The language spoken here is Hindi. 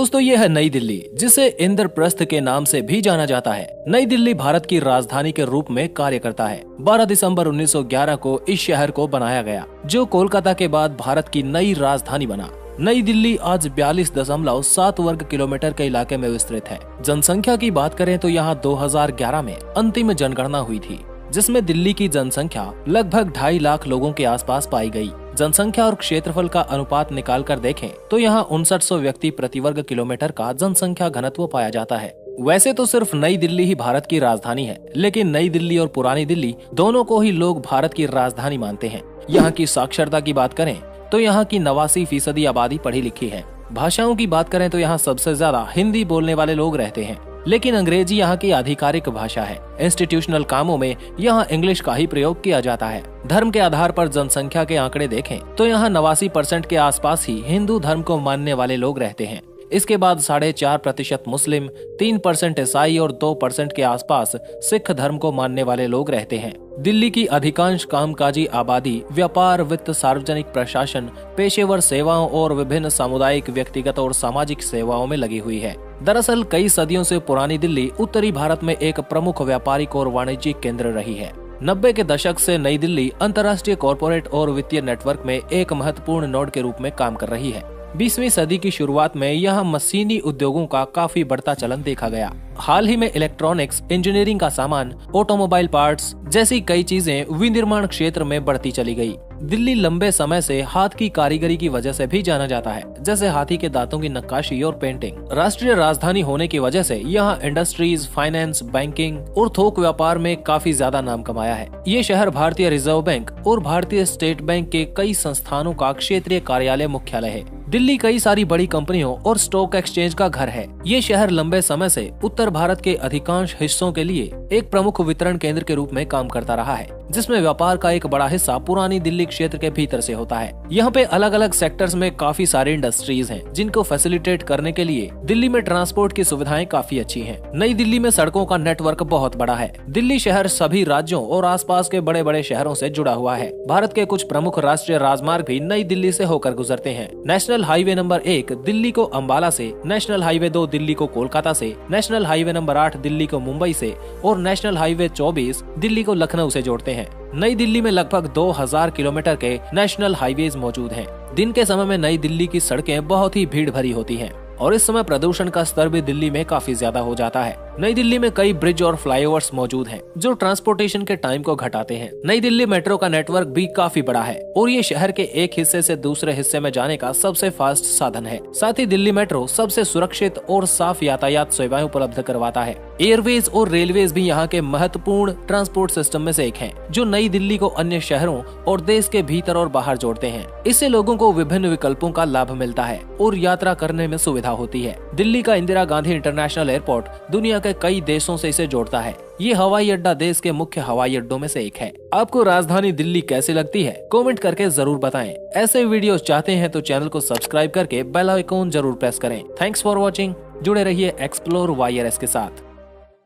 दोस्तों ये है नई दिल्ली, जिसे इंद्रप्रस्थ के नाम से भी जाना जाता है। नई दिल्ली भारत की राजधानी के रूप में कार्य करता है। 12 दिसंबर 1911 को इस शहर को बनाया गया, जो कोलकाता के बाद भारत की नई राजधानी बना। नई दिल्ली आज 42.7 वर्ग किलोमीटर के इलाके में विस्तृत है। जनसंख्या की बात करें तो यहाँ 2011 में अंतिम जनगणना हुई थी, जिसमें दिल्ली की जनसंख्या लगभग 2.5 लाख लोगों के आसपास पाई गई। जनसंख्या और क्षेत्रफल का अनुपात निकाल कर देखें तो यहाँ 5900 व्यक्ति प्रति वर्ग किलोमीटर का जनसंख्या घनत्व पाया जाता है। वैसे तो सिर्फ नई दिल्ली ही भारत की राजधानी है, लेकिन नई दिल्ली और पुरानी दिल्ली दोनों को ही लोग भारत की राजधानी मानते हैं। यहाँ की साक्षरता की बात करें तो यहाँ की 89% आबादी पढ़ी लिखी है। भाषाओं की बात करें तो यहाँ सबसे ज्यादा हिंदी बोलने वाले लोग रहते हैं, लेकिन अंग्रेजी यहाँ की आधिकारिक भाषा है। इंस्टीट्यूशनल कामों में यहाँ इंग्लिश का ही प्रयोग किया जाता है। धर्म के आधार पर जनसंख्या के आंकड़े देखें तो यहाँ 89% के आसपास ही हिंदू धर्म को मानने वाले लोग रहते हैं। इसके बाद 4.5% मुस्लिम, 3% ईसाई और 2% के आसपास सिख धर्म को मानने वाले लोग रहते हैं। दिल्ली की अधिकांश कामकाजी आबादी व्यापार, वित्त, सार्वजनिक प्रशासन, पेशेवर सेवाओं और विभिन्न सामुदायिक, व्यक्तिगत और सामाजिक सेवाओं में लगी हुई है। दरअसल कई सदियों से पुरानी दिल्ली उत्तरी भारत में एक प्रमुख व्यापारिक और वाणिज्यिक केंद्र रही है। 90 के दशक से नई दिल्ली अंतर्राष्ट्रीय कॉरपोरेट और वित्तीय नेटवर्क में एक महत्वपूर्ण नोड के रूप में काम कर रही है। 20वीं सदी की शुरुआत में यहाँ मशीनी उद्योगों का काफी बढ़ता चलन देखा गया। हाल ही में इलेक्ट्रॉनिक्स, इंजीनियरिंग का सामान, ऑटोमोबाइल पार्ट्स जैसी कई चीजें विनिर्माण क्षेत्र में बढ़ती चली गई। दिल्ली लंबे समय से हाथ की कारीगरी की वजह से भी जाना जाता है, जैसे हाथी के दांतों की नक्काशी और पेंटिंग। राष्ट्रीय राजधानी होने की वजह से यहाँ इंडस्ट्रीज, फाइनेंस, बैंकिंग और थोक व्यापार में काफी ज्यादा नाम कमाया है। ये शहर भारतीय रिजर्व बैंक और भारतीय स्टेट बैंक के कई संस्थानों का क्षेत्रीय कार्यालय मुख्यालय है। दिल्ली कई सारी बड़ी कंपनियों और स्टॉक एक्सचेंज का घर है। ये शहर लंबे समय से उत्तर भारत के अधिकांश हिस्सों के लिए एक प्रमुख वितरण केंद्र के रूप में काम करता रहा है, जिसमें व्यापार का एक बड़ा हिस्सा पुरानी दिल्ली क्षेत्र के भीतर से होता है। यहाँ पे अलग अलग सेक्टर्स में काफी सारी इंडस्ट्रीज हैं, जिनको फैसिलिटेट करने के लिए दिल्ली में ट्रांसपोर्ट की सुविधाएं काफी अच्छी हैं। नई दिल्ली में सड़कों का नेटवर्क बहुत बड़ा है। दिल्ली शहर सभी राज्यों और आसपास के बड़े बड़े शहरों से जुड़ा हुआ है। भारत के कुछ प्रमुख राष्ट्रीय राजमार्ग भी नई दिल्ली से होकर गुजरते हैं। नेशनल हाईवे नंबर 1 दिल्ली को अंबाला से, नेशनल हाईवे 2 दिल्ली को कोलकाता से, नेशनल हाईवे नंबर 8 दिल्ली को मुंबई से और नेशनल हाईवे 24 दिल्ली को लखनऊ से जोड़ते हैं। नई दिल्ली में लगभग 2000 किलोमीटर के नेशनल हाईवेज मौजूद हैं। दिन के समय में नई दिल्ली की सड़कें बहुत ही भीड़ भरी होती हैं और इस समय प्रदूषण का स्तर भी दिल्ली में काफी ज्यादा हो जाता है। नई दिल्ली में कई ब्रिज और फ्लाईओवर्स मौजूद हैं, जो ट्रांसपोर्टेशन के टाइम को घटाते हैं। नई दिल्ली मेट्रो का नेटवर्क भी काफी बड़ा है और ये शहर के एक हिस्से से दूसरे हिस्से में जाने का सबसे फास्ट साधन है। साथ ही दिल्ली मेट्रो सबसे सुरक्षित और साफ यातायात सेवाएं उपलब्ध करवाता है। एयरवेज और रेलवेज भी यहाँ के महत्वपूर्ण ट्रांसपोर्ट सिस्टम में से एक है, जो नई दिल्ली को अन्य शहरों और देश के भीतर और बाहर जोड़ते हैं। इससे लोगों को विभिन्न विकल्पों का लाभ मिलता है और यात्रा करने में सुविधा होती है। दिल्ली का इंदिरा गांधी इंटरनेशनल एयरपोर्ट दुनिया के कई देशों से इसे जोड़ता है। ये हवाई अड्डा देश के मुख्य हवाई अड्डों में से एक है। आपको राजधानी दिल्ली कैसी लगती है, कमेंट करके जरूर बताएं। ऐसे वीडियोस चाहते हैं तो चैनल को सब्सक्राइब करके बेल आइकॉन जरूर प्रेस करें। Thanks for watching. जुड़े रहिए एक्सप्लोर वाईआरएस के साथ।